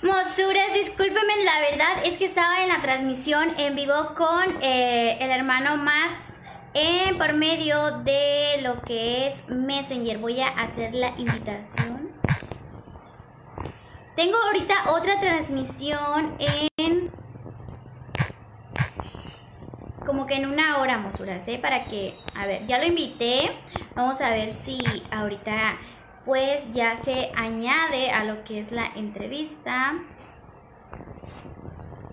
Mosuras, discúlpeme, la verdad es que estaba en la transmisión en vivo con el hermano Max por medio de lo que es Messenger. Voy a hacer la invitación. Tengo ahorita otra transmisión en como que en una hora, Mosuras, para que, a ver, ya lo invité. Vamos a ver si ahorita pues ya se añade a lo que es la entrevista.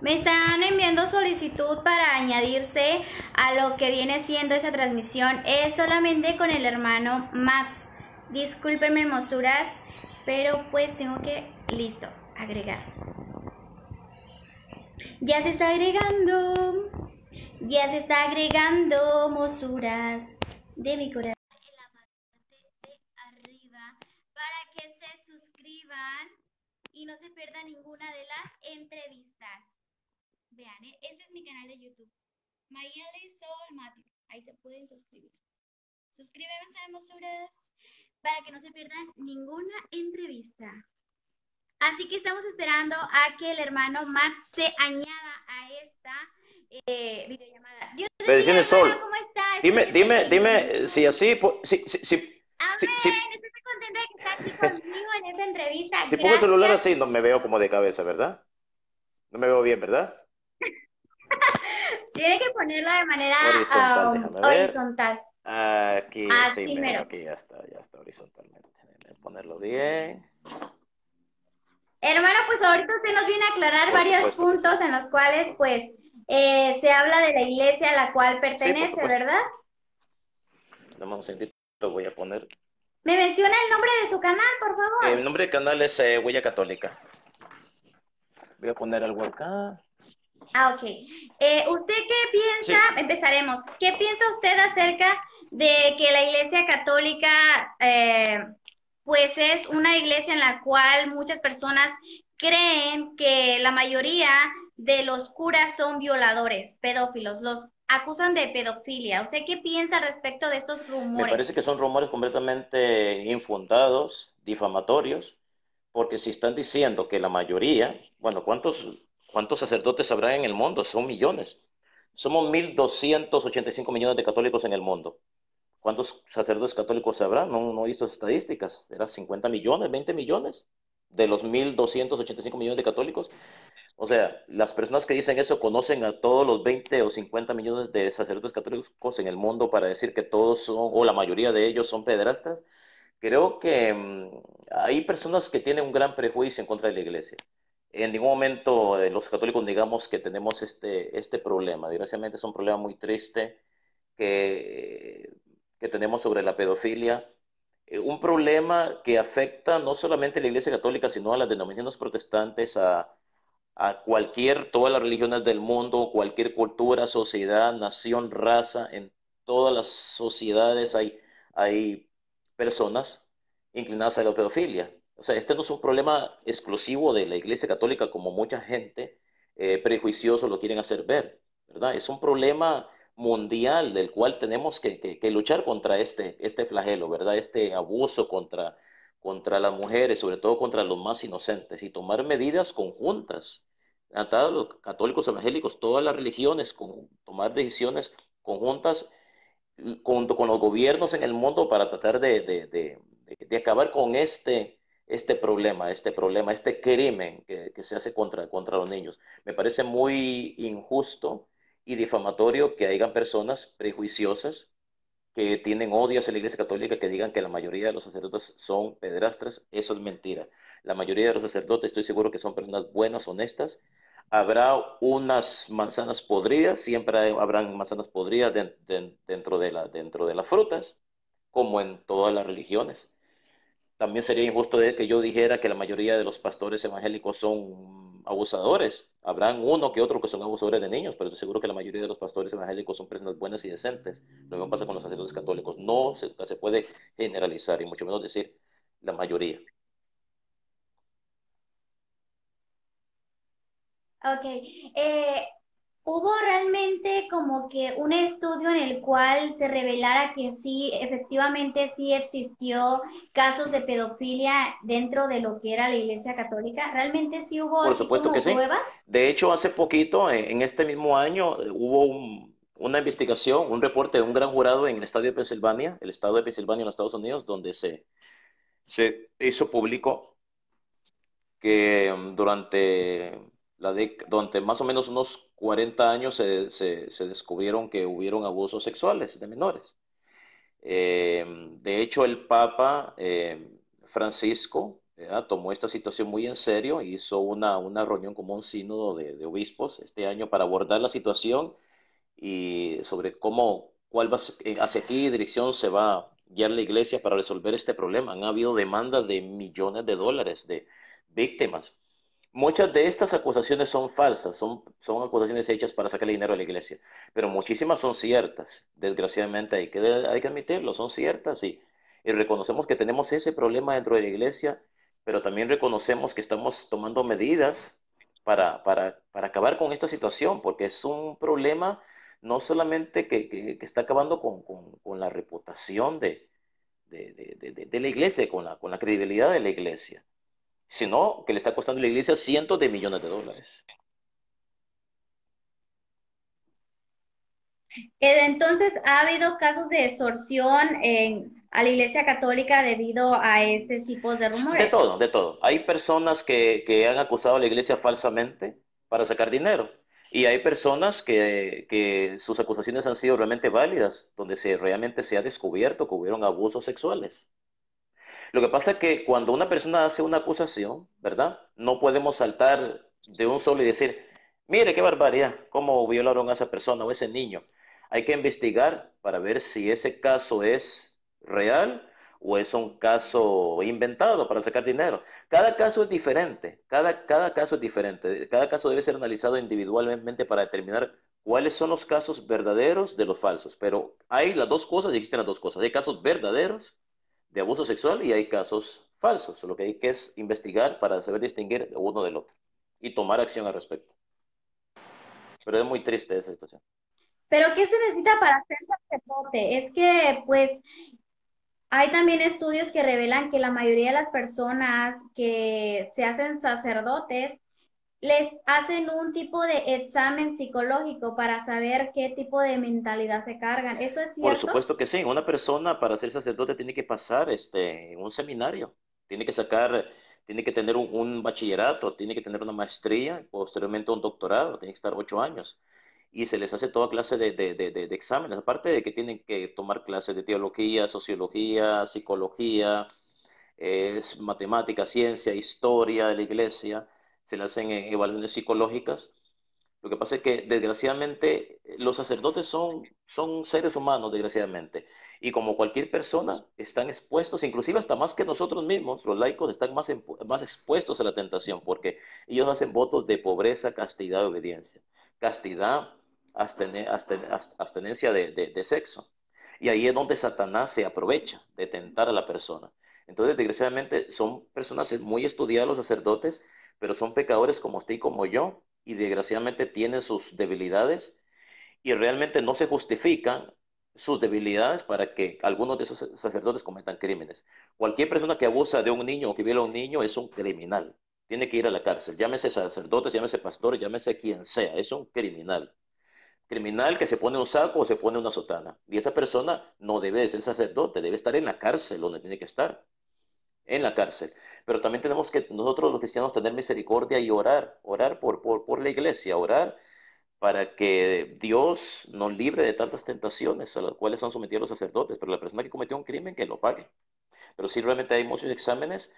Me están enviando solicitud para añadirse a lo que viene siendo esa transmisión. Es solamente con el hermano Max. Discúlpenme, hermosuras, pero pues tengo que, listo, agregar. Ya se está agregando. Ya se está agregando, mosuras de mi corazón. En la parte de arriba para que se suscriban y no se pierdan ninguna de las entrevistas. Vean, este es mi canal de YouTube, Mayeli Sol Matthew. Ahí se pueden suscribir. Suscríbanse, hermosuras, para que no se pierdan ninguna entrevista. Así que estamos esperando a que el hermano Max se añada a esta videollamada. Dios te bendiga, Bendiciones, hermano, Sol. ¿cómo está? Dime, si así, Amén, estoy contenta de que está aquí conmigo en esta entrevista. si pongo el celular Gracias. así, no me veo como de cabeza, ¿verdad? No me veo bien, ¿verdad? Tiene que ponerlo de manera Horizontal, déjame ver. horizontal. Aquí, sí, Así mero, mero. aquí ya está horizontalmente. Déjame ponerlo bien. Hermano, pues ahorita usted nos viene a aclarar Por varios supuesto que sí. puntos en los cuales, pues, se habla de la iglesia a la cual Sí, por pertenece, supuesto. ¿verdad? Dame un segundito, voy a poner. ¿Me menciona el nombre de su canal, por El favor? nombre del canal es Huella Católica. Voy a poner algo acá. Ah, ok. ¿Usted qué piensa? Sí, Empezaremos. ¿Qué piensa usted acerca de que la Iglesia Católica, pues es una iglesia en la cual muchas personas creen que la mayoría de los curas son violadores, pedófilos, los acusan de pedofilia? ¿Usted qué piensa respecto de estos me parece rumores? que son rumores completamente infundados, difamatorios, porque si están diciendo que la mayoría, bueno, ¿cuántos sacerdotes habrá en el mundo? Son millones. Somos 1.285 millones de católicos en el mundo. ¿Cuántos sacerdotes católicos habrá? No he visto estadísticas. ¿Era 50 millones, 20 millones de los 1.285 millones de católicos? O sea, las personas que dicen eso conocen a todos los 20 o 50 millones de sacerdotes católicos en el mundo para decir que todos son, o la mayoría de ellos son pederastas. Creo que hay personas que tienen un gran prejuicio en contra de la iglesia. En ningún momento los católicos digamos que tenemos este problema. Desgraciadamente es un problema muy triste que, que tenemos sobre la pedofilia. Un problema que afecta no solamente a la iglesia católica, sino a las denominaciones protestantes, todas las religiones del mundo, cualquier cultura, sociedad, nación, raza, en todas las sociedades hay personas inclinadas a la pedofilia. O sea, este no es un problema exclusivo de la Iglesia Católica como mucha gente prejuicioso lo quieren hacer ver, ¿verdad? Es un problema mundial del cual tenemos que luchar contra este flagelo, ¿verdad? Este abuso contra las mujeres, sobre todo contra los más inocentes, y tomar medidas conjuntas a todos los católicos evangélicos, todas las religiones, tomar decisiones conjuntas junto con los gobiernos en el mundo para tratar de acabar con este crimen que se hace contra los niños. Me parece muy injusto y difamatorio que hayan personas prejuiciosas que tienen odio hacia la Iglesia Católica, que digan que la mayoría de los sacerdotes son pederastas. Eso es mentira. La mayoría de los sacerdotes estoy seguro que son personas buenas, honestas. Habrá unas manzanas podridas, siempre habrán manzanas podridas dentro de las frutas, como en todas las religiones. También sería injusto de que yo dijera que la mayoría de los pastores evangélicos son abusadores. Habrán uno que otro que son abusadores de niños, pero estoy seguro que la mayoría de los pastores evangélicos son personas buenas y decentes. Lo mismo pasa con los sacerdotes católicos. No se puede generalizar y mucho menos decir la mayoría. Ok. Eh, ¿Hubo realmente como que un estudio en el cual se revelara que sí, efectivamente sí existió casos de pedofilia dentro de lo que era la Iglesia Católica? ¿Realmente sí hubo Por así supuesto que como sí. pruebas? De hecho, hace poquito, en este mismo año, hubo una investigación, un reporte de un gran jurado en el estado de Pensilvania, el estado de Pensilvania en los Estados Unidos, donde se hizo público que durante más o menos unos 40 años se descubrieron que hubieron abusos sexuales de menores. De hecho, el Papa Francisco tomó esta situación muy en serio, hizo una reunión como un sínodo de obispos este año para abordar la situación y sobre cuál va, hacia qué dirección se va a guiar la iglesia para resolver este problema. Han habido demandas de millones de dólares de víctimas. Muchas de estas acusaciones son falsas, son acusaciones hechas para sacarle dinero a la iglesia, pero muchísimas son ciertas. Desgraciadamente hay que admitirlo, son ciertas y reconocemos que tenemos ese problema dentro de la iglesia, pero también reconocemos que estamos tomando medidas para acabar con esta situación, porque es un problema no solamente que está acabando con la reputación de la iglesia, con la credibilidad de la iglesia, sino que le está costando a la iglesia cientos de millones de dólares. Entonces, ¿ha habido casos de extorsión a la Iglesia Católica debido a este tipo de De rumores? todo, de todo. Hay personas que han acusado a la iglesia falsamente para sacar dinero. Y hay personas que sus acusaciones han sido realmente válidas, donde realmente se ha descubierto que hubieron abusos sexuales. Lo que pasa es que cuando una persona hace una acusación, ¿verdad? No podemos saltar de un solo y decir, mire qué barbaridad, cómo violaron a esa persona o ese niño. Hay que investigar para ver si ese caso es real o es un caso inventado para sacar dinero. Cada caso es diferente, cada caso es diferente. Cada caso debe ser analizado individualmente para determinar cuáles son los casos verdaderos de los falsos. Pero hay las dos cosas y existen las dos cosas. Hay casos verdaderos de abuso sexual y hay casos falsos. Lo que hay que es investigar para saber distinguir uno del otro y tomar acción al respecto. Pero es muy triste esa situación. Pero ¿qué se necesita para ser sacerdote? Es que, pues, hay también estudios que revelan que la mayoría de las personas que se hacen sacerdotes les hacen un tipo de examen psicológico para saber qué tipo de mentalidad se cargan. ¿Esto es Por cierto? supuesto que sí, una persona para ser sacerdote tiene que pasar un seminario, tiene que sacar, tiene que tener un bachillerato, tiene que tener una maestría, posteriormente un doctorado, tiene que estar 8 años. Y se les hace toda clase de exámenes, aparte de que tienen que tomar clases de teología, sociología, psicología, matemática, ciencia, historia de la iglesia, se le hacen evaluaciones psicológicas. Lo que pasa es que, desgraciadamente, los sacerdotes son seres humanos, desgraciadamente, y como cualquier persona, están expuestos, inclusive hasta más que nosotros mismos, los laicos están más expuestos a la tentación, porque ellos hacen votos de pobreza, castidad y obediencia. Castidad, abstenencia de sexo. Y ahí es donde Satanás se aprovecha de tentar a la persona. Entonces, desgraciadamente, son personas muy estudiadas los sacerdotes, pero son pecadores como usted y como yo, y desgraciadamente tienen sus debilidades y realmente no se justifican sus debilidades para que algunos de esos sacerdotes cometan crímenes. Cualquier persona que abusa de un niño o que viola a un niño es un criminal. Tiene que ir a la cárcel. Llámese sacerdotes, llámese pastores, llámese quien sea. Es un criminal. Criminal que se pone un saco o se pone una sotana. Y esa persona no debe de ser sacerdote, debe estar en la cárcel donde tiene que estar en la cárcel. Pero también tenemos que nosotros los cristianos tener misericordia y orar por la iglesia, orar para que Dios nos libre de tantas tentaciones a las cuales han sometido los sacerdotes, pero la persona que cometió un crimen que lo pague. Pero sí realmente hay muchos exámenes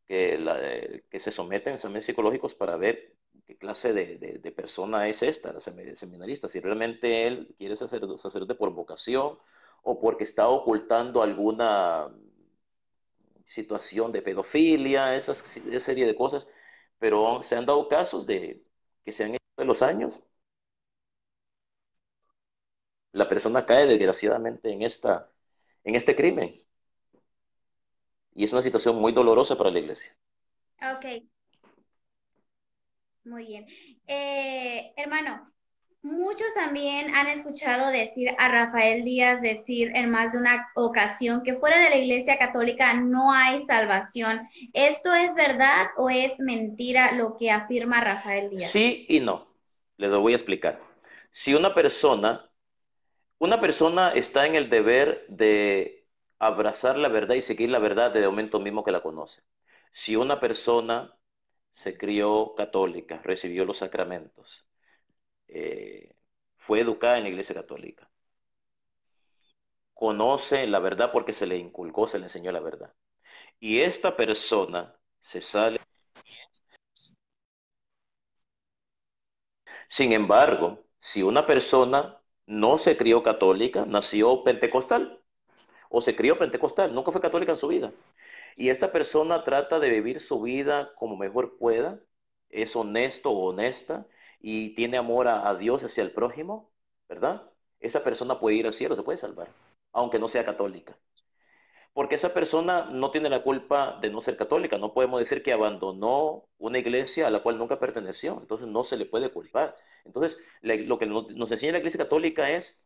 que se someten, exámenes psicológicos para ver qué clase de persona es esta, la seminarista, si realmente él quiere ser sacerdote por vocación o porque está ocultando alguna situación de pedofilia, esa serie de cosas, pero se han dado casos de que se han hecho de los años, la persona cae desgraciadamente en este crimen y es una situación muy dolorosa para la iglesia. Ok, muy bien. Hermano. Muchos también han escuchado decir a Rafael Díaz decir en más de una ocasión que fuera de la Iglesia Católica no hay salvación. ¿Esto es verdad o es mentira lo que afirma Rafael Díaz? Sí y no. Les lo voy a explicar. Si una persona está en el deber de abrazar la verdad y seguir la verdad desde el momento mismo que la conoce. Si una persona se crió católica, recibió los sacramentos, eh, fue educada en la iglesia católica, conoce la verdad porque se le inculcó, se le enseñó la verdad. Y esta persona se sale. Sin embargo, si una persona no se crió católica, nació pentecostal o se crió pentecostal, nunca fue católica en su vida, y esta persona trata de vivir su vida como mejor pueda, es honesto o honesta y tiene amor a Dios hacia el prójimo, ¿verdad? Esa persona puede ir al cielo, se puede salvar, aunque no sea católica. Porque esa persona no tiene la culpa de no ser católica. No podemos decir que abandonó una iglesia a la cual nunca perteneció. Entonces no se le puede culpar. Entonces lo que nos enseña la iglesia católica es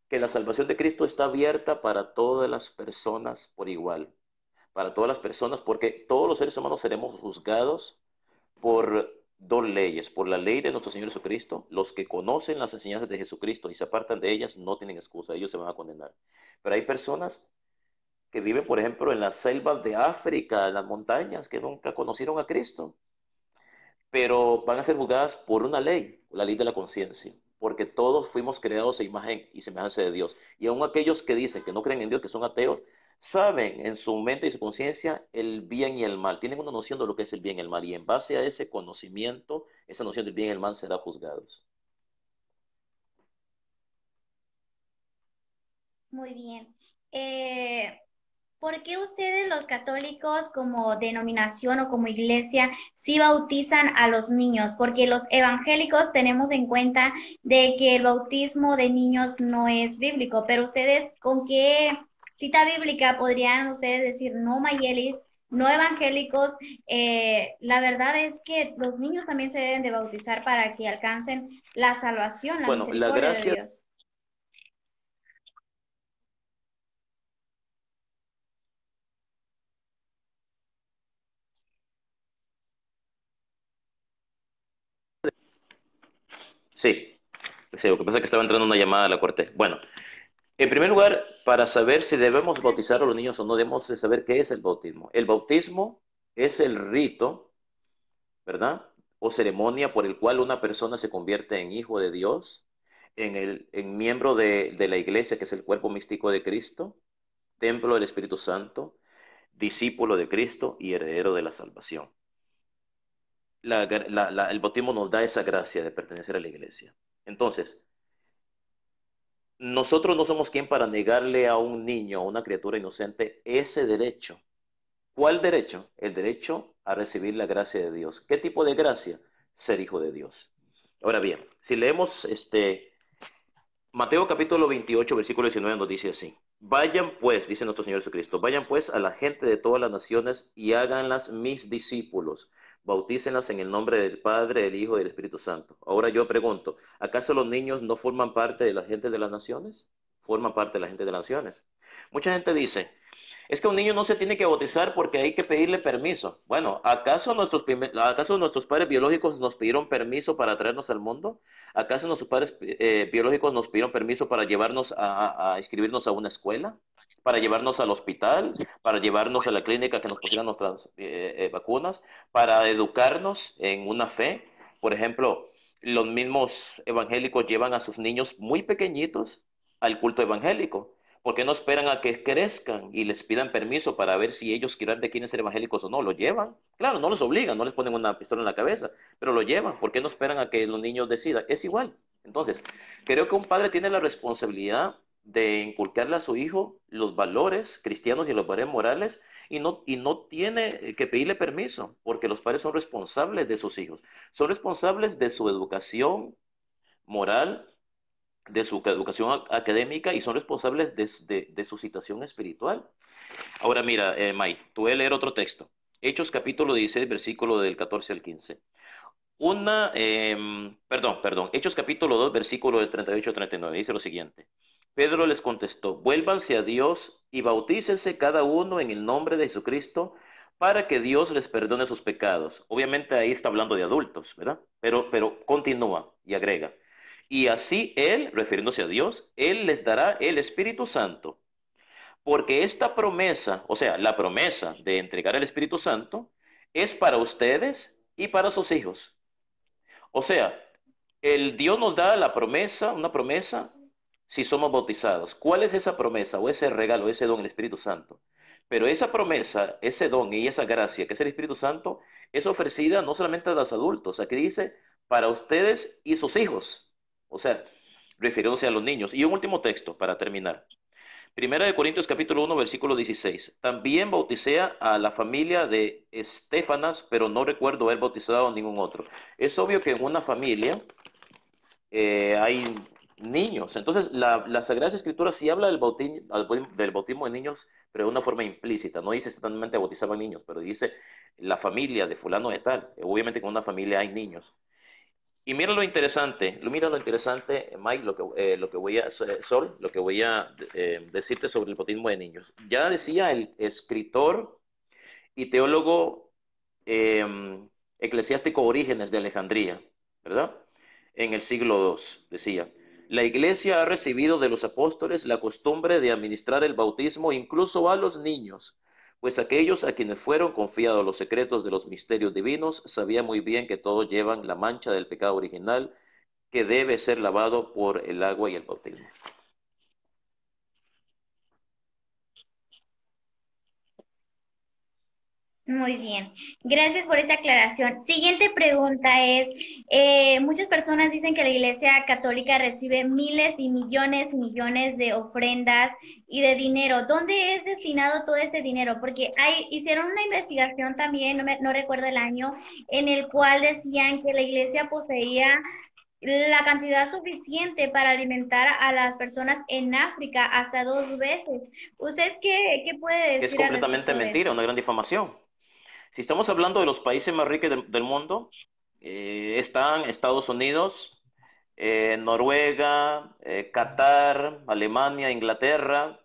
que la salvación de Cristo está abierta para todas las personas por igual. Para todas las personas, porque todos los seres humanos seremos juzgados por dos leyes. Por la ley de nuestro Señor Jesucristo. Los que conocen las enseñanzas de Jesucristo y se apartan de ellas no tienen excusa. Ellos se van a condenar. Pero hay personas que viven, por ejemplo, en las selvas de África, en las montañas, que nunca conocieron a Cristo, pero van a ser juzgadas por una ley, la ley de la conciencia, porque todos fuimos creados a imagen y semejanza de Dios. Y aun aquellos que dicen que no creen en Dios, que son ateos, saben en su mente y su conciencia el bien y el mal, tienen una noción de lo que es el bien y el mal, y en base a ese conocimiento, esa noción del bien y el mal será juzgados. Muy bien. Eh, ¿Por qué ustedes los católicos como denominación o como iglesia sí bautizan a los niños? Porque los evangélicos tenemos en cuenta de que el bautismo de niños no es bíblico, pero ustedes ¿con qué cita bíblica podrían ustedes decir no Mayelis, no evangélicos? La verdad es que los niños también se deben de bautizar para que alcancen la salvación, la Bueno, la misericordia de gracia. Dios. Sí, sí, lo que pasa es que estaba entrando una llamada, la corté. Bueno, en primer lugar, para saber si debemos bautizar a los niños o no, debemos de saber qué es el bautismo. El bautismo es el rito, ¿verdad? O ceremonia por el cual una persona se convierte en hijo de Dios, en miembro de la iglesia, que es el cuerpo místico de Cristo, templo del Espíritu Santo, discípulo de Cristo y heredero de la salvación. El bautismo nos da esa gracia de pertenecer a la iglesia. Entonces, nosotros no somos quien para negarle a un niño, a una criatura inocente, ese derecho. ¿Cuál derecho? El derecho a recibir la gracia de Dios. ¿Qué tipo de gracia? Ser hijo de Dios. Ahora bien, si leemos Mateo capítulo 28, versículo 19, nos dice así: Vayan pues, dice nuestro Señor Jesucristo, vayan pues a la gente de todas las naciones y háganlas mis discípulos. Bautícenlas en el nombre del Padre, del Hijo y del Espíritu Santo. Ahora yo pregunto, ¿acaso los niños no forman parte de la gente de las naciones? Forman parte de la gente de las naciones. Mucha gente dice, es que un niño no se tiene que bautizar porque hay que pedirle permiso. Bueno, ¿acaso nuestros padres biológicos nos pidieron permiso para traernos al mundo? ¿Acaso nuestros padres biológicos nos pidieron permiso para llevarnos a inscribirnos a una escuela? ¿Para llevarnos al hospital? ¿Para llevarnos a la clínica que nos pusieran nuestras vacunas? ¿Para educarnos en una fe? Por ejemplo, los mismos evangélicos llevan a sus niños muy pequeñitos al culto evangélico. ¿Por qué no esperan a que crezcan y les pidan permiso para ver si ellos quieren ser evangélicos o no? Lo llevan. Claro, no los obligan, no les ponen una pistola en la cabeza, pero lo llevan. ¿Por qué no esperan a que los niños decidan? Es igual. Entonces, creo que un padre tiene la responsabilidad de inculcarle a su hijo los valores cristianos y los valores morales y no tiene que pedirle permiso, porque los padres son responsables de sus hijos, son responsables de su educación moral, de su educación académica y son responsables de su situación espiritual. Ahora mira, May, te voy a leer otro texto. Hechos capítulo 16, versículo del 14 al 15. perdón, Hechos capítulo 2 versículo de 38 a 39, dice lo siguiente. Pedro les contestó, vuélvanse a Dios y bautícense cada uno en el nombre de Jesucristo para que Dios les perdone sus pecados. Obviamente ahí está hablando de adultos, ¿verdad? Pero continúa y agrega. Y así Él, refiriéndose a Dios, Él les dará el Espíritu Santo, porque esta promesa, o sea, la promesa de entregar el Espíritu Santo, es para ustedes y para sus hijos. O sea, el Dios nos da la promesa, una promesa, si somos bautizados. ¿Cuál es esa promesa o ese regalo, ese don, el Espíritu Santo? Pero esa promesa, ese don y esa gracia que es el Espíritu Santo, es ofrecida no solamente a los adultos, aquí dice, para ustedes y sus hijos. O sea, refiriéndose a los niños. Y un último texto para terminar. Primera de Corintios capítulo 1 versículo 16. También bauticé a la familia de Estefanas, pero no recuerdo haber bautizado a ningún otro. Es obvio que en una familia hay niños. Entonces, la Sagrada Escritura sí habla del bautismo de niños, pero de una forma implícita. No dice exactamente bautizaban niños, pero dice la familia de fulano de tal. Obviamente que en una familia hay niños. Y mira lo interesante, Mike, lo que voy a, Sol, lo que voy a decirte sobre el bautismo de niños. Ya decía el escritor y teólogo eh, eclesiástico Orígenes de Alejandría, ¿verdad? En el siglo II, decía, la iglesia ha recibido de los apóstoles la costumbre de administrar el bautismo incluso a los niños, pues aquellos a quienes fueron confiados los secretos de los misterios divinos sabían muy bien que todos llevan la mancha del pecado original que debe ser lavado por el agua y el bautismo. Muy bien, gracias por esta aclaración. Siguiente pregunta es, muchas personas dicen que la Iglesia Católica recibe miles y millones de ofrendas y de dinero. ¿Dónde es destinado todo ese dinero? Porque hicieron una investigación también, no recuerdo el año, en el cual decían que la Iglesia poseía la cantidad suficiente para alimentar a las personas en África hasta 2 veces. ¿Usted qué puede Es decir al completamente respecto de esto? mentira, una gran difamación. Si estamos hablando de los países más ricos del mundo, están Estados Unidos, Noruega, Qatar, Alemania, Inglaterra.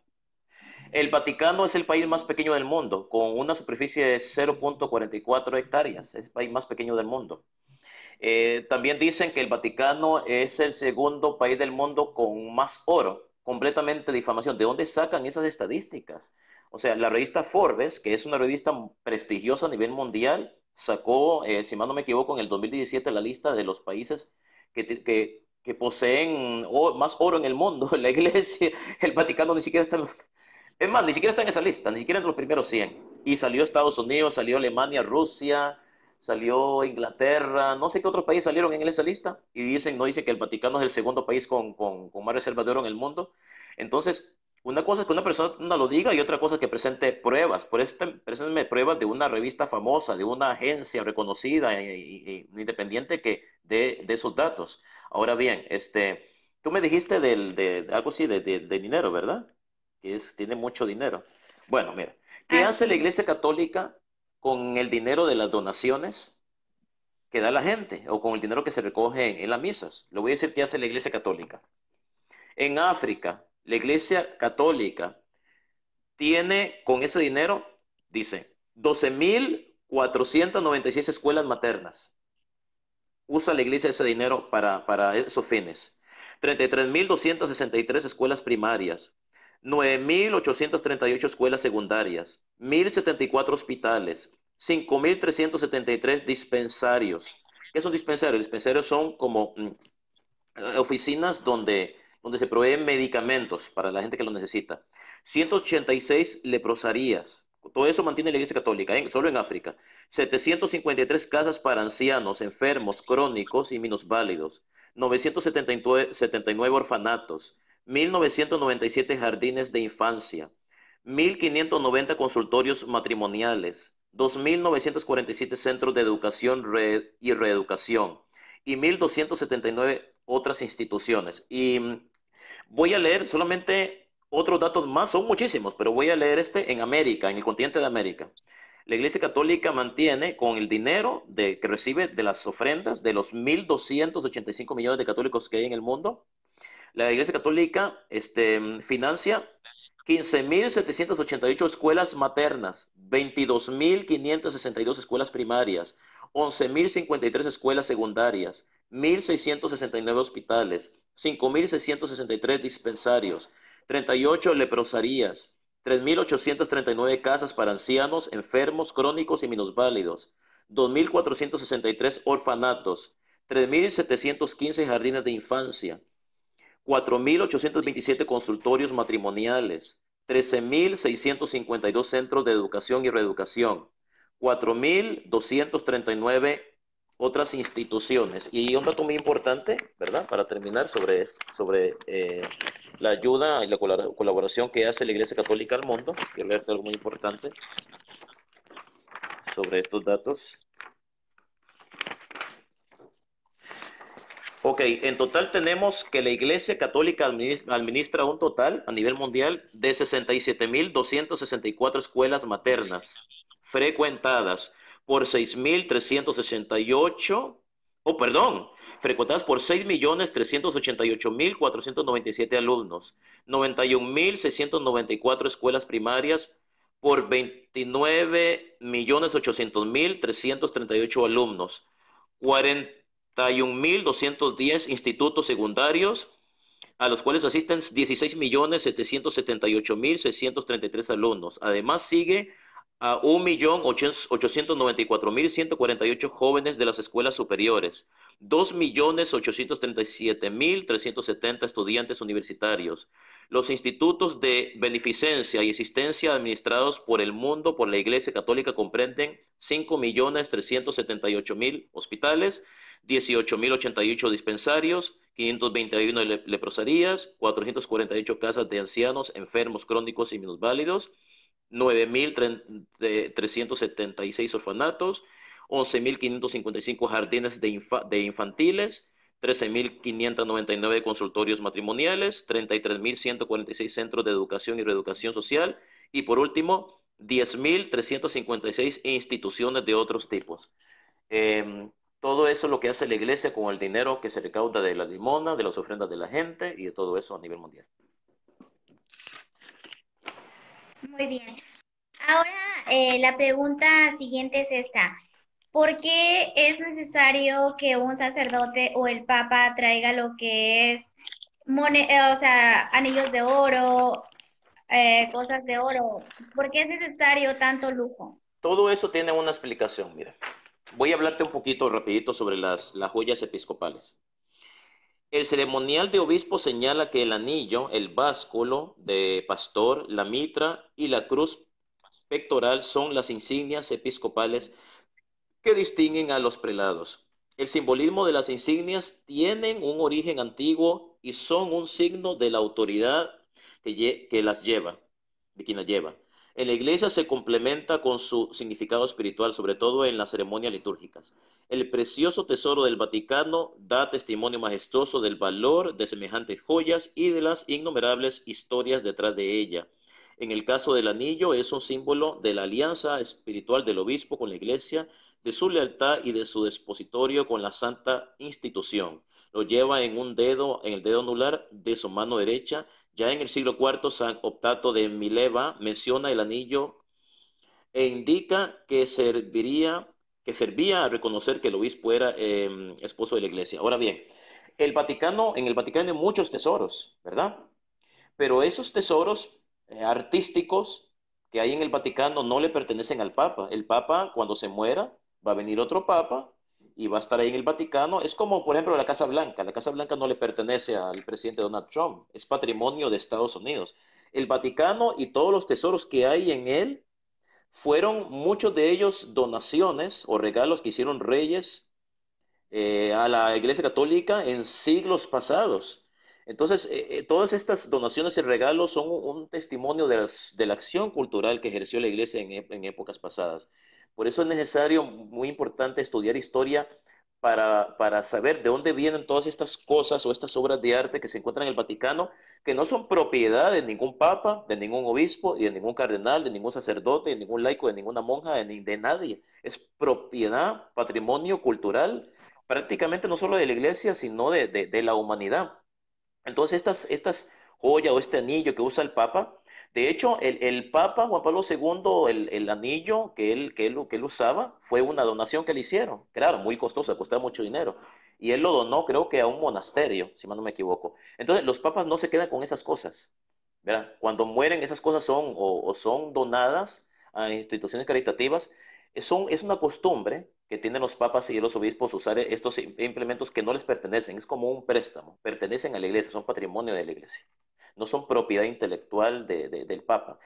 El Vaticano es el país más pequeño del mundo, con una superficie de 0,44 hectáreas. Es el país más pequeño del mundo. También dicen que el Vaticano es el segundo país del mundo con más oro. Completamente difamación. ¿De dónde sacan esas estadísticas? O sea, la revista Forbes, que es una revista prestigiosa a nivel mundial, sacó, si mal no me equivoco, en el 2017 la lista de los países que poseen más oro en el mundo. La iglesia, el Vaticano ni siquiera está en los... Es más, ni siquiera está en esa lista, ni siquiera entre los primeros 100. Y salió Estados Unidos, salió Alemania, Rusia, salió Inglaterra, no sé qué otros países salieron en esa lista. Y dicen, no dice que el Vaticano es el segundo país con más reservas de oro en el mundo. Entonces, una cosa es que una persona lo diga y otra cosa es que presente pruebas. Por eso presénteme pruebas de una revista famosa, de una agencia reconocida independiente que de esos datos. Ahora bien, tú me dijiste de algo así de dinero, ¿verdad? Tiene mucho dinero. Bueno, mira, ¿qué hace la Así es. Iglesia Católica con el dinero de las donaciones que da la gente o con el dinero que se recoge en las misas? Le voy a decir qué hace la Iglesia Católica. En África, la Iglesia Católica tiene con ese dinero, dice, 12.496 escuelas maternas. Usa la Iglesia ese dinero para esos fines. 33.263 escuelas primarias, 9.838 escuelas secundarias, 1.074 hospitales, 5.373 dispensarios. ¿Qué son dispensarios? Dispensarios son como oficinas donde se proveen medicamentos para la gente que lo necesita. 186 leprosarías. Todo eso mantiene la Iglesia Católica, solo en África. 753 casas para ancianos, enfermos, crónicos y minusválidos. 979 orfanatos. 1.997 jardines de infancia. 1.590 consultorios matrimoniales. 2.947 centros de educación y reeducación y 1.279 otras instituciones. Y voy a leer solamente otros datos más, son muchísimos, pero voy a leer en América, en el continente de América. La Iglesia Católica mantiene con el dinero que recibe de las ofrendas de los 1.285 millones de católicos que hay en el mundo. La Iglesia Católica financia 15.788 escuelas maternas, 22.562 escuelas primarias, 11.053 escuelas secundarias, 1.669 hospitales, 5.663 dispensarios, 38 leprosarías, 3.839 casas para ancianos, enfermos, crónicos y minusválidos, 2.463 orfanatos, 3.715 jardines de infancia, 4.827 consultorios matrimoniales, 13.652 centros de educación y reeducación, 4.239 otras instituciones. Y un dato muy importante, ¿verdad? Para terminar sobre la ayuda y la colaboración que hace la Iglesia Católica al mundo. Quiero leerte algo muy importante sobre estos datos. Ok, en total tenemos que la Iglesia Católica administra un total a nivel mundial de 67.264 escuelas maternas frecuentadas por 6.368, perdón, frecuentadas por 6.388.497 alumnos, 91.694 escuelas primarias por 29.800.338 alumnos, 41.210 institutos secundarios, a los cuales asisten 16.778.633 alumnos. Además, sigue a 1.894.148 jóvenes de las escuelas superiores, 2.837.370 estudiantes universitarios. Los institutos de beneficencia y asistencia administrados por el mundo por la Iglesia Católica comprenden 5.378.000 hospitales, 18.088 dispensarios, 521 leprosarías, 448 casas de ancianos, enfermos, crónicos y minusválidos, 9.376 orfanatos, 11.555 jardines de infantiles, 13.599 consultorios matrimoniales, 33.146 centros de educación y reeducación social y por último 10.356 instituciones de otros tipos. Todo eso es lo que hace la iglesia con el dinero que se recauda de la limona, de las ofrendas de la gente y de todo eso a nivel mundial. Muy bien. Ahora, la pregunta siguiente es esta. ¿Por qué es necesario que un sacerdote o el papa traiga lo que es, o sea, anillos de oro, cosas de oro? ¿Por qué es necesario tanto lujo? Todo eso tiene una explicación, mira. Voy a hablarte un poquito rapidito sobre las joyas episcopales. El ceremonial de obispo señala que el anillo, el básculo de pastor, la mitra y la cruz pectoral son las insignias episcopales que distinguen a los prelados. El simbolismo de las insignias tienen un origen antiguo y son un signo de la autoridad que las lleva, de quien las lleva. En la iglesia se complementa con su significado espiritual, sobre todo en las ceremonias litúrgicas. El precioso tesoro del Vaticano da testimonio majestuoso del valor de semejantes joyas y de las innumerables historias detrás de ella. En el caso del anillo, es un símbolo de la alianza espiritual del obispo con la iglesia, de su lealtad y de su dispositorio con la santa institución. Lo lleva en el dedo anular de su mano derecha. Ya en el siglo IV, San Optato de Mileva menciona el anillo e indica que servía a reconocer que el obispo era esposo de la iglesia. Ahora bien, en el Vaticano hay muchos tesoros, ¿verdad? Pero esos tesoros artísticos que hay en el Vaticano no le pertenecen al Papa. El Papa, cuando se muera, va a venir otro Papa y va a estar ahí en el Vaticano. Es como, por ejemplo, la Casa Blanca. La Casa Blanca no le pertenece al presidente Donald Trump, es patrimonio de Estados Unidos. El Vaticano y todos los tesoros que hay en él fueron muchos de ellos donaciones o regalos que hicieron reyes a la Iglesia Católica en siglos pasados. Entonces, todas estas donaciones y regalos son un testimonio de la acción cultural que ejerció la Iglesia en épocas pasadas. Por eso es necesario, muy importante, estudiar historia para saber de dónde vienen todas estas cosas o estas obras de arte que se encuentran en el Vaticano, que no son propiedad de ningún papa, de ningún obispo, y de ningún cardenal, de ningún sacerdote, de ningún laico, de ninguna monja, de nadie. Es propiedad, patrimonio cultural, prácticamente no solo de la iglesia, sino de la humanidad. Entonces, estas joyas o este anillo que usa el Papa, de hecho, el Papa Juan Pablo II, el anillo que él usaba, fue una donación que le hicieron. Claro, muy costosa, costaba mucho dinero. Y él lo donó, creo que a un monasterio, si mal no me equivoco. Entonces, los papas no se quedan con esas cosas. ¿Verdad? Cuando mueren, esas cosas son o son donadas a instituciones caritativas. Es una costumbre que tienen los papas y los obispos usar estos implementos que no les pertenecen. Es como un préstamo. Pertenecen a la iglesia, son patrimonio de la iglesia. No son propiedad intelectual del papa.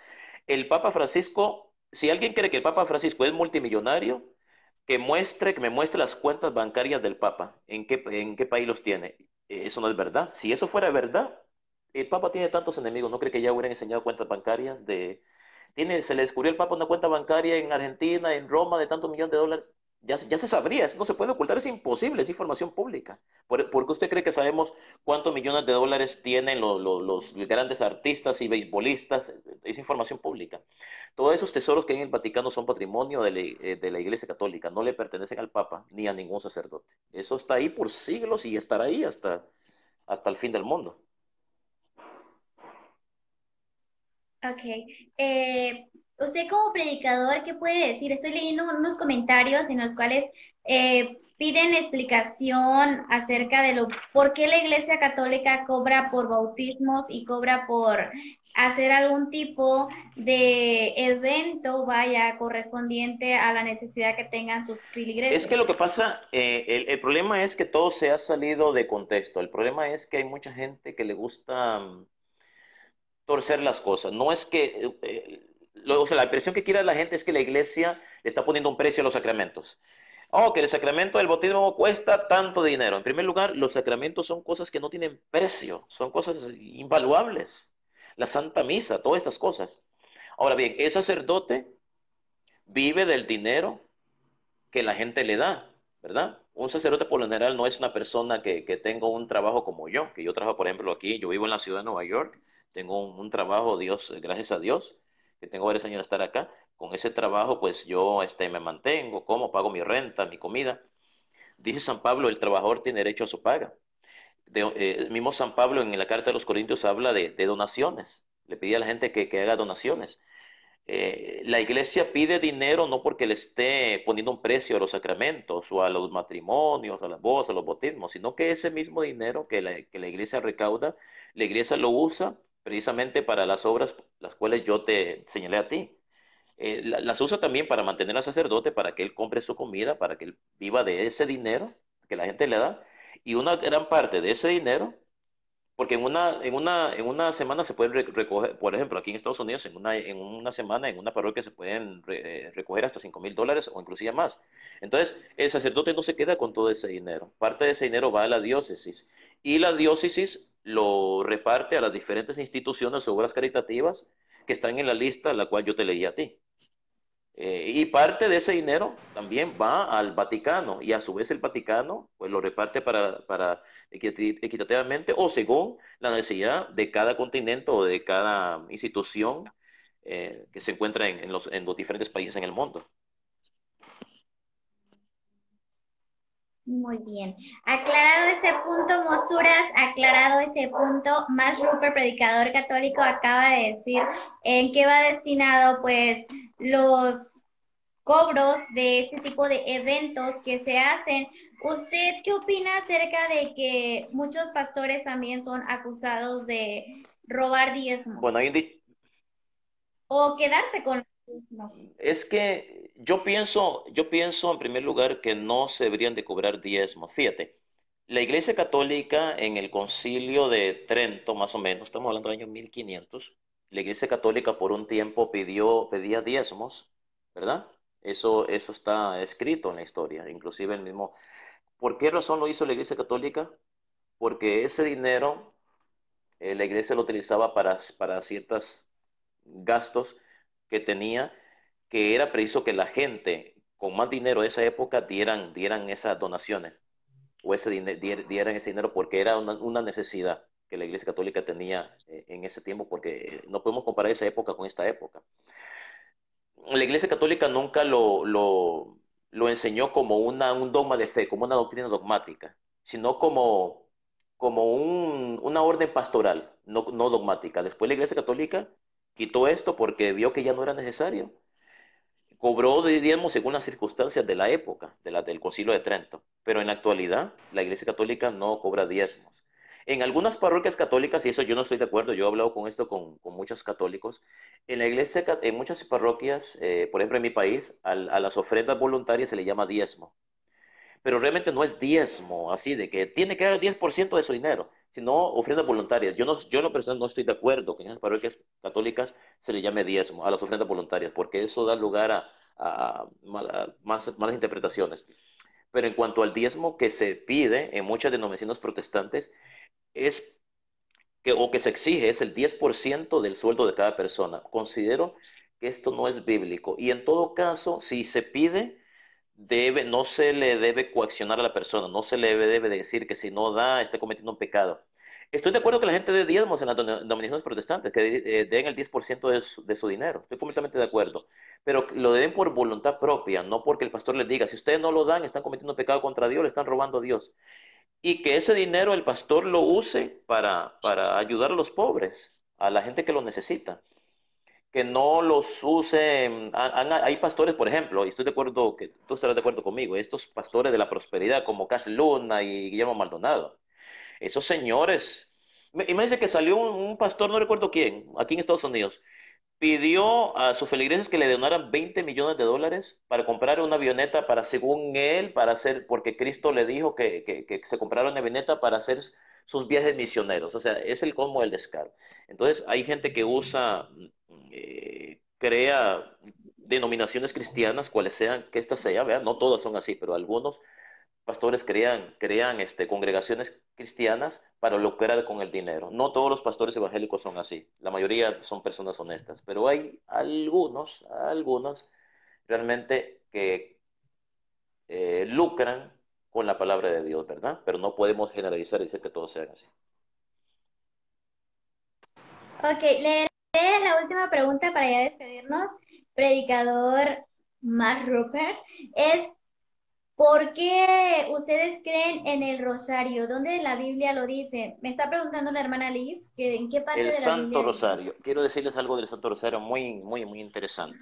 El Papa Francisco, si alguien cree que el Papa Francisco es multimillonario, que me muestre las cuentas bancarias del Papa, en qué país los tiene. Eso no es verdad. Si eso fuera verdad, el Papa tiene tantos enemigos, ¿no cree que ya hubieran enseñado cuentas bancarias se le descubrió al Papa una cuenta bancaria en Argentina, en Roma, de tantos millones de dólares? Ya se sabría, eso no se puede ocultar, es imposible, es información pública. ¿Por qué usted cree que sabemos cuántos millones de dólares tienen los grandes artistas y beisbolistas? Es información pública. Todos esos tesoros que hay en el Vaticano son patrimonio de la Iglesia Católica, no le pertenecen al Papa ni a ningún sacerdote. Eso está ahí por siglos y estará ahí hasta el fin del mundo. Ok. Usted como predicador, ¿qué puede decir? Estoy leyendo unos comentarios en los cuales piden explicación acerca de por qué la Iglesia Católica cobra por bautismos y cobra por hacer algún tipo de evento, vaya, correspondiente a la necesidad que tengan sus Es que feligreses. lo que pasa, el problema es que todo se ha salido de contexto. El problema es que hay mucha gente que le gusta torcer las cosas. No es que, o sea, la impresión que quiere la gente es que la iglesia le está poniendo un precio a los sacramentos. Oh, que el sacramento del bautismo cuesta tanto dinero. En primer lugar, los sacramentos son cosas que no tienen precio, son cosas invaluables. La Santa Misa, todas estas cosas. Ahora bien, el sacerdote vive del dinero que la gente le da, ¿verdad? Un sacerdote por lo general no es una persona que tenga un trabajo como yo, que yo trabajo, por ejemplo, aquí, yo vivo en la ciudad de Nueva York, tengo un trabajo, Dios, gracias a Dios, que tengo varios años de estar acá. Con ese trabajo, pues yo me mantengo, como, pago mi renta, mi comida. Dice San Pablo, el trabajador tiene derecho a su paga. El mismo San Pablo en la carta de los Corintios habla de donaciones. Le pide a la gente que haga donaciones. La iglesia pide dinero no porque le esté poniendo un precio a los sacramentos o a los matrimonios, a las bodas, a los bautismos, sino que ese mismo dinero que la iglesia recauda, la iglesia lo usa precisamente para las obras las cuales yo te señalé a ti. Las usa también para mantener al sacerdote, para que él compre su comida, para que él viva de ese dinero que la gente le da. Y una gran parte de ese dinero porque en una semana se pueden recoger, por ejemplo, aquí en Estados Unidos, en una semana, en una parroquia se pueden recoger hasta $5,000 o inclusive más. Entonces, el sacerdote no se queda con todo ese dinero. Parte de ese dinero va a la diócesis y la diócesis lo reparte a las diferentes instituciones o obras caritativas que están en la lista, la cual yo te leí a ti. Y parte de ese dinero también va al Vaticano y a su vez el Vaticano pues lo reparte para equitativamente o según la necesidad de cada continente o de cada institución que se encuentra en los diferentes países en el mundo. Muy bien. Aclarado ese punto, Mosuras, aclarado ese punto, más Rupert, predicador católico, acaba de decir en qué va destinado, pues, los cobros de este tipo de eventos que se hacen. ¿Usted qué opina acerca de que muchos pastores también son acusados de robar diezmos Bueno, o quedarse con los diezmos? es que yo pienso en primer lugar que no se deberían de cobrar diezmos. Fíjate, la Iglesia Católica en el Concilio de Trento, más o menos, estamos hablando del año 1500, la Iglesia Católica por un tiempo pedía diezmos, ¿verdad? Eso está escrito en la historia, inclusive el mismo. ¿Por qué razón lo hizo la Iglesia Católica? Porque ese dinero la Iglesia lo utilizaba para ciertos gastos que tenía, que era preciso que la gente con más dinero de esa época dieran esas donaciones o dieran ese dinero porque era una necesidad que la Iglesia Católica tenía en ese tiempo, porque no podemos comparar esa época con esta época. La Iglesia Católica nunca lo enseñó como un dogma de fe, como una doctrina dogmática, sino como una orden pastoral, no dogmática. Después la Iglesia Católica quitó esto porque vio que ya no era necesario. Cobró de diezmo según las circunstancias de la época, del Concilio de Trento, pero en la actualidad la Iglesia Católica no cobra diezmos. En algunas parroquias católicas, y eso yo no estoy de acuerdo, yo he hablado con esto con muchos católicos, en la iglesia, en muchas parroquias, por ejemplo en mi país, a las ofrendas voluntarias se le llama diezmo, pero realmente no es diezmo, así de que tiene que dar el 10% de su dinero, sino ofrendas voluntarias. Yo en lo personal no estoy de acuerdo que en esas parroquias católicas se le llame diezmo a las ofrendas voluntarias, porque eso da lugar a malas interpretaciones. Pero en cuanto al diezmo que se pide en muchas denominaciones protestantes, es o que se exige es el 10% del sueldo de cada persona. Considero que esto no es bíblico y en todo caso, si se pide, no se le debe coaccionar a la persona, no se le debe decir que si no da, esté cometiendo un pecado. Estoy de acuerdo que la gente dé diezmos en las denominaciones protestantes, que den el 10% de su dinero. Estoy completamente de acuerdo. Pero lo den por voluntad propia, no porque el pastor les diga, si ustedes no lo dan, están cometiendo un pecado contra Dios, le están robando a Dios. Y que ese dinero el pastor lo use para ayudar a los pobres, a la gente que lo necesita. Que no los use. Hay pastores, por ejemplo, y estoy de acuerdo, que tú estarás de acuerdo conmigo, estos pastores de la prosperidad como Cash Luna y Guillermo Maldonado. Esos señores. Imagínense que salió un pastor, no recuerdo quién, aquí en Estados Unidos, pidió a sus feligreses que le donaran 20 millones de dólares para comprar una avioneta para, según él, para hacer, porque Cristo le dijo que se comprara una avioneta para hacer sus viajes misioneros. O sea, es el colmo del descaro. Entonces, hay gente que crea denominaciones cristianas, cuales sean, que éstas sean, ¿verdad? No todas son así, pero algunos pastores crean congregaciones cristianas para lucrar con el dinero. No todos los pastores evangélicos son así. La mayoría son personas honestas, pero hay algunos realmente que lucran con la palabra de Dios, ¿verdad? Pero no podemos generalizar y decir que todos sean así. Ok, leeré la última pregunta para ya despedirnos. Predicador Mark Rupert, es ¿por qué ustedes creen en el rosario? ¿Dónde la Biblia lo dice? Me está preguntando la hermana Liz que en qué parte El de la Santo Biblia dice. Rosario. Quiero decirles algo del Santo Rosario muy, muy, muy interesante.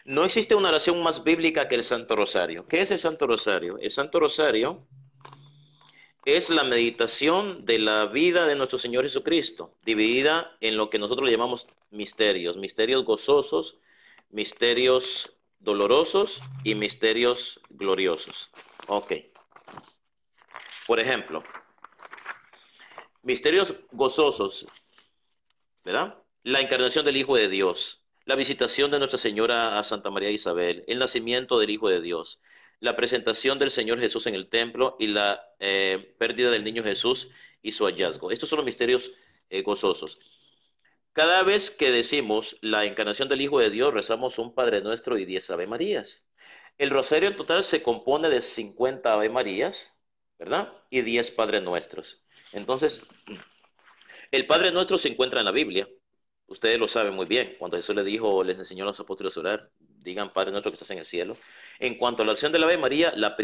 No existe una oración más bíblica que el Santo Rosario. ¿Qué es el Santo Rosario? El Santo Rosario es la meditación de la vida de nuestro Señor Jesucristo, dividida en lo que nosotros le llamamos misterios, misterios gozosos, misterios dolorosos y misterios gloriosos. Ok. Por ejemplo, misterios gozosos, ¿verdad? La encarnación del Hijo de Dios, la visitación de Nuestra Señora a Santa María Isabel, el nacimiento del Hijo de Dios, la presentación del Señor Jesús en el templo y la pérdida del niño Jesús y su hallazgo. Estos son los misterios gozosos. Cada vez que decimos la encarnación del Hijo de Dios, rezamos un Padre Nuestro y 10 Ave Marías. El rosario en total se compone de 50 Ave Marías, ¿verdad? Y 10 Padres Nuestros. Entonces, el Padre Nuestro se encuentra en la Biblia. Ustedes lo saben muy bien. Cuando Jesús les enseñó a los apóstoles a orar, digan Padre Nuestro que estás en el cielo. En cuanto a la oración de la Ave María, la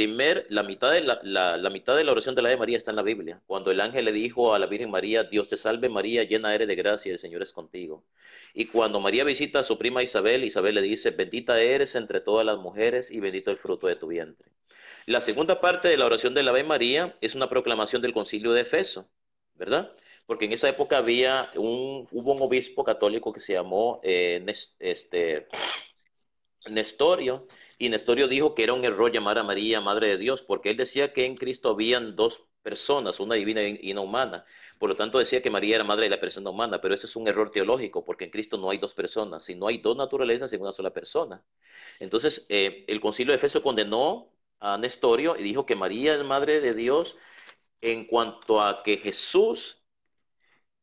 mitad la mitad de la oración de la Ave María está en la Biblia. Cuando el ángel le dijo a la Virgen María, Dios te salve María, llena eres de gracia, el Señor es contigo. Y cuando María visita a su prima Isabel, Isabel le dice, bendita eres entre todas las mujeres y bendito el fruto de tu vientre. La segunda parte de la oración de la Ave María es una proclamación del Concilio de Efeso, ¿verdad? Porque en esa época hubo un obispo católico que se llamó Nestorio, y Nestorio dijo que era un error llamar a María Madre de Dios, porque él decía que en Cristo habían dos personas, una divina y una humana. Por lo tanto decía que María era madre de la persona humana, pero eso es un error teológico, porque en Cristo no hay dos personas, sino hay dos naturalezas en una sola persona. Entonces, el Concilio de Efeso condenó a Nestorio y dijo que María es madre de Dios en cuanto a que Jesús,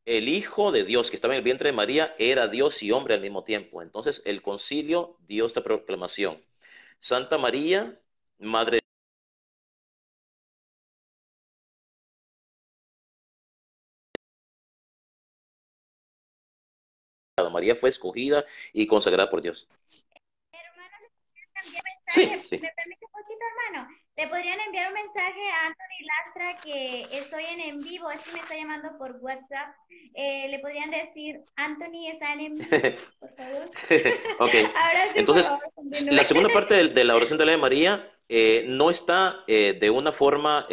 el Hijo de Dios que estaba en el vientre de María, era Dios y hombre al mismo tiempo. Entonces el concilio dio esta proclamación. Santa María, Madre de María fue escogida y consagrada por Dios. Hermano, ¿le podrían enviar Sí, mensaje? sí. ¿Me permite un poquito, hermano? ¿Le podrían enviar un mensaje a Anthony Lastra que estoy en vivo? Es que me está llamando por WhatsApp. ¿Le podrían decir, Anthony, están en vivo, por favor? Ok, Ahora sí, por entonces favor, continúe. la segunda parte de la oración de la de María no está de una forma,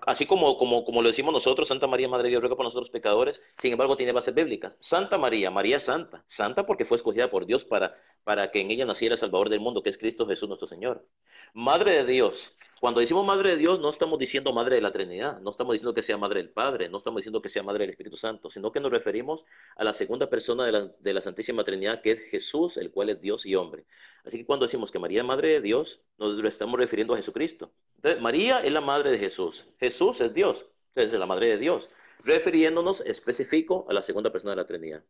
así como lo decimos nosotros, Santa María, Madre de Dios, ruega por nosotros pecadores, sin embargo tiene bases bíblicas. Santa María, María es santa, santa porque fue escogida por Dios para que en ella naciera el Salvador del mundo, que es Cristo Jesús nuestro Señor. Madre de Dios, cuando decimos Madre de Dios, no estamos diciendo Madre de la Trinidad, no estamos diciendo que sea Madre del Padre, no estamos diciendo que sea Madre del Espíritu Santo, sino que nos referimos a la segunda persona de la Santísima Trinidad, que es Jesús, el cual es Dios y hombre. Así que cuando decimos que María es Madre de Dios, nos lo estamos refiriendo a Jesucristo. Entonces, María es la madre de Jesús. Jesús es Dios. Entonces, es la madre de Dios. Refiriéndonos específico a la segunda persona de la Trinidad.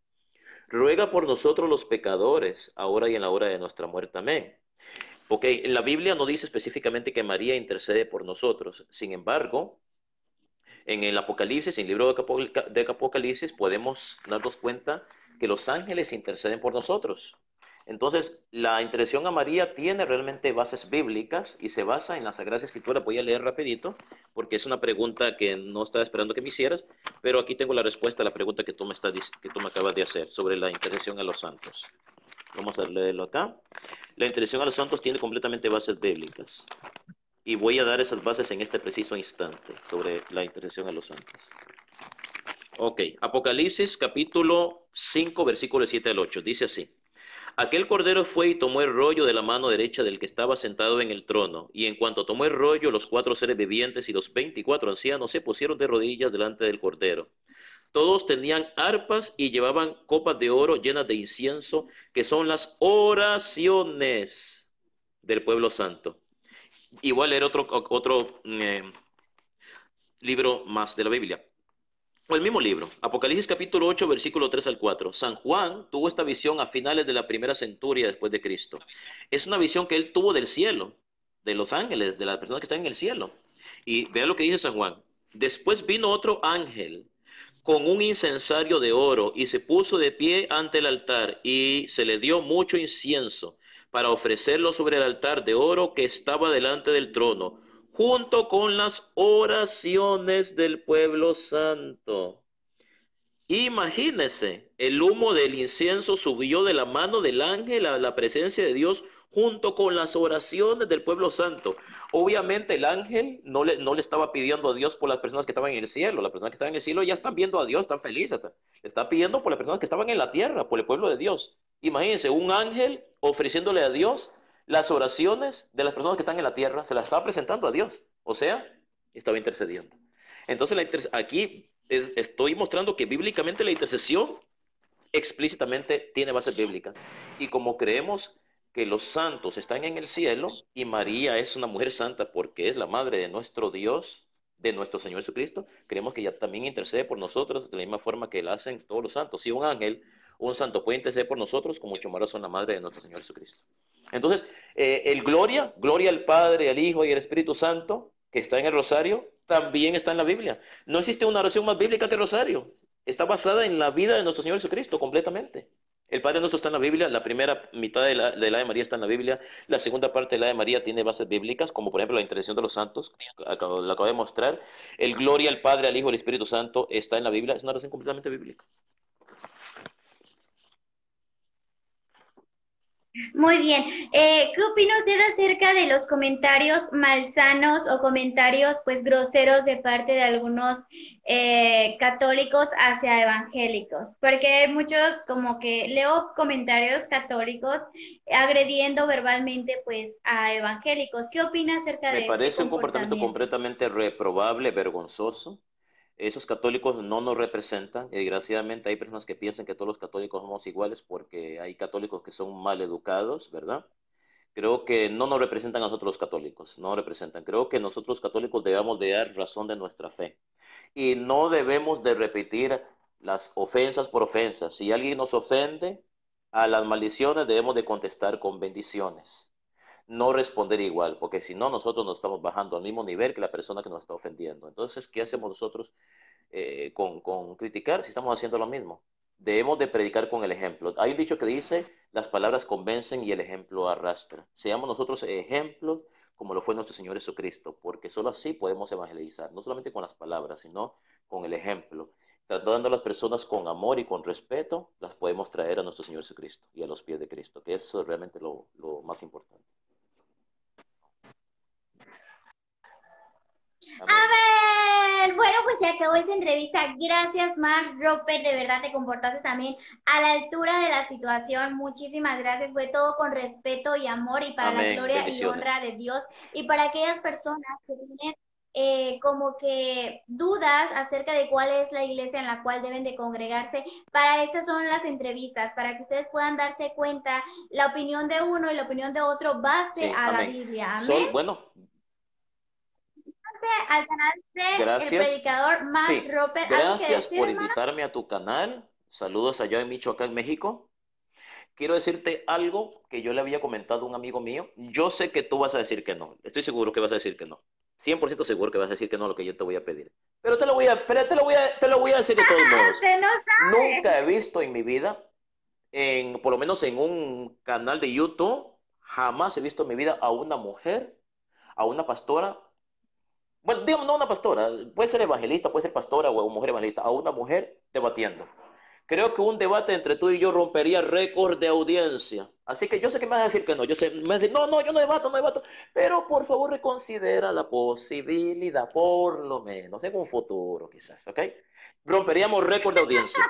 Ruega por nosotros los pecadores, ahora y en la hora de nuestra muerte. Amén. Ok, la Biblia no dice específicamente que María intercede por nosotros. Sin embargo, en el Apocalipsis, en el libro de Apocalipsis, podemos darnos cuenta que los ángeles interceden por nosotros. Entonces, la intercesión a María tiene realmente bases bíblicas y se basa en la Sagrada Escritura. Voy a leer rapidito porque es una pregunta que no estaba esperando que me hicieras, pero aquí tengo la respuesta a la pregunta que tú me acabas de hacer sobre la intercesión a los santos. Vamos a leerlo acá. La intercesión a los santos tiene completamente bases bíblicas y voy a dar esas bases en este preciso instante sobre la intercesión a los santos. Ok, Apocalipsis capítulo 5, versículo 7 al 8, dice así. Aquel cordero fue y tomó el rollo de la mano derecha del que estaba sentado en el trono, y en cuanto tomó el rollo, los 4 seres vivientes y los 24 ancianos se pusieron de rodillas delante del cordero. Todos tenían arpas y llevaban copas de oro llenas de incienso, que son las oraciones del pueblo santo. Igual era otro libro más de la Biblia. O el mismo libro, Apocalipsis capítulo 8, versículo 3 al 4. San Juan tuvo esta visión a finales de la primera centuria después de Cristo. Es una visión que él tuvo del cielo, de los ángeles, de las personas que están en el cielo. Y vea lo que dice San Juan. Después vino otro ángel con un incensario de oro y se puso de pie ante el altar y se le dio mucho incienso para ofrecerlo sobre el altar de oro que estaba delante del trono, junto con las oraciones del pueblo santo. Imagínese, el humo del incienso subió de la mano del ángel a la presencia de Dios junto con las oraciones del pueblo santo. Obviamente el ángel no le estaba pidiendo a Dios por las personas que estaban en el cielo. Las personas que estaban en el cielo ya están viendo a Dios, están felices. Le está pidiendo por las personas que estaban en la tierra, por el pueblo de Dios. Imagínense, un ángel ofreciéndole a Dios las oraciones de las personas que están en la tierra, se las estaba presentando a Dios. O sea, estaba intercediendo. Entonces, aquí estoy mostrando que bíblicamente la intercesión explícitamente tiene bases bíblicas. Y como creemos que los santos están en el cielo y María es una mujer santa porque es la madre de nuestro Dios, de nuestro Señor Jesucristo, creemos que ella también intercede por nosotros de la misma forma que la hacen todos los santos. Si un ángel, un santo puede interceder por nosotros, con mucho más razón la madre de nuestro Señor Jesucristo. Entonces, el gloria al Padre, al Hijo y al Espíritu Santo, que está en el rosario, también está en la Biblia. No existe una oración más bíblica que el rosario. Está basada en la vida de nuestro Señor Jesucristo completamente. El Padre Nuestro está en la Biblia, la primera mitad de la de María está en la Biblia, la segunda parte de la de María tiene bases bíblicas, como por ejemplo la intercesión de los santos, la acabo de mostrar. El gloria al Padre, al Hijo y al Espíritu Santo está en la Biblia, es una oración completamente bíblica. Muy bien. ¿Qué opina usted acerca de los comentarios malsanos o comentarios pues groseros de parte de algunos católicos hacia evangélicos? Porque hay muchos como que leo comentarios católicos agrediendo verbalmente pues a evangélicos. ¿Qué opina acerca Me de este parece un comportamiento comportamiento? completamente reprobable, vergonzoso. Esos católicos no nos representan. Y desgraciadamente hay personas que piensan que todos los católicos somos iguales porque hay católicos que son mal educados, ¿verdad? Creo que no nos representan a nosotros los católicos, no nos representan. Creo que nosotros los católicos debemos de dar razón de nuestra fe. Y no debemos de repetir las ofensas por ofensas. Si alguien nos ofende, A las maldiciones debemos de contestar con bendiciones, no responder igual, porque si no, nosotros nos estamos bajando al mismo nivel que la persona que nos está ofendiendo. Entonces, ¿qué hacemos nosotros con criticar si estamos haciendo lo mismo? Debemos de predicar con el ejemplo. Hay un dicho que dice, las palabras convencen y el ejemplo arrastra. Seamos nosotros ejemplos como lo fue nuestro Señor Jesucristo, porque solo así podemos evangelizar, no solamente con las palabras, sino con el ejemplo. Tratando a las personas con amor y con respeto, las podemos traer a nuestro Señor Jesucristo y a los pies de Cristo, que eso es realmente lo más importante. Amén. Amén. Bueno, pues se acabó esta entrevista. Gracias, Mark Roper. De verdad te comportaste también a la altura de la situación. Muchísimas gracias. Fue todo con respeto y amor y para la Amén. gloria y Bendiciones. honra de Dios. Y para aquellas personas que tienen como que dudas acerca de cuál es la iglesia en la cual deben de congregarse, para estas son las entrevistas, para que ustedes puedan darse cuenta la opinión de uno y la opinión de otro base Sí, a la amén. Biblia. Amén. Sol, bueno, Al canal de El gracias. Predicador Mark Sí, Roper. ¿Algo que gracias decir, por hermano? invitarme a tu canal. Saludos allá en Michoacán, México. Quiero decirte algo que yo le había comentado a un amigo mío. Yo sé que tú vas a decir que no. Estoy seguro que vas a decir que no. 100% seguro que vas a decir que no a lo que yo te voy a pedir. Pero te lo voy a decir de todos modos. Se no Nunca sabe. he visto en mi vida, por lo menos en un canal de YouTube, jamás he visto en mi vida a una mujer, a una pastora. Bueno, digamos, no una pastora, puede ser evangelista, puede ser pastora o mujer evangelista, a una mujer debatiendo. Creo que un debate entre tú y yo rompería récord de audiencia. Así que yo sé que me vas a decir que no, yo sé, me vas a decir, no, no, yo no debato, no debato, pero por favor reconsidera la posibilidad, por lo menos, en un futuro quizás, ¿ok? Romperíamos récord de audiencia.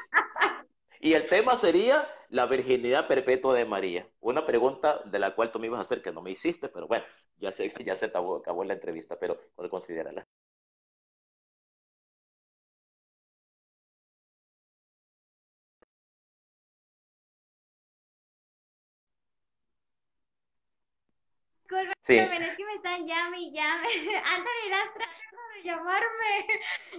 Y el tema sería la virginidad perpetua de María. Una pregunta de la cual tú me ibas a hacer que no me hiciste, pero bueno, ya sé que ya se acabó la entrevista, pero considérala. Sí, Disculpen, es que me están llame y llame. Anthony Lastra, tratando de llamarme.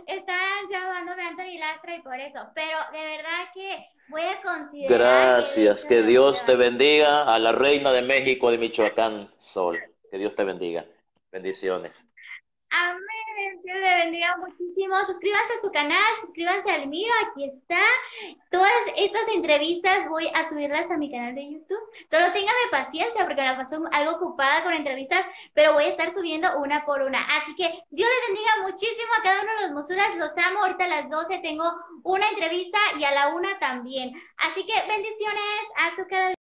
Están llamándome Anthony Lastra y por eso. Pero de verdad que voy a considerar el gracias. hecho Que de lo que Dios te ustedes han dicho. bendiga a la reina de México de Michoacán, Sol. Que Dios te bendiga. Bendiciones. Amén, Dios le bendiga muchísimo. Suscríbanse a su canal, suscríbanse al mío, aquí está. Todas estas entrevistas voy a subirlas a mi canal de YouTube. Solo téngame paciencia porque me la paso algo ocupada con entrevistas, pero voy a estar subiendo una por una. Así que Dios les bendiga muchísimo a cada uno de los mosuras, los amo. Ahorita a las 12 tengo una entrevista y a la 1 también. Así que bendiciones, azúcar.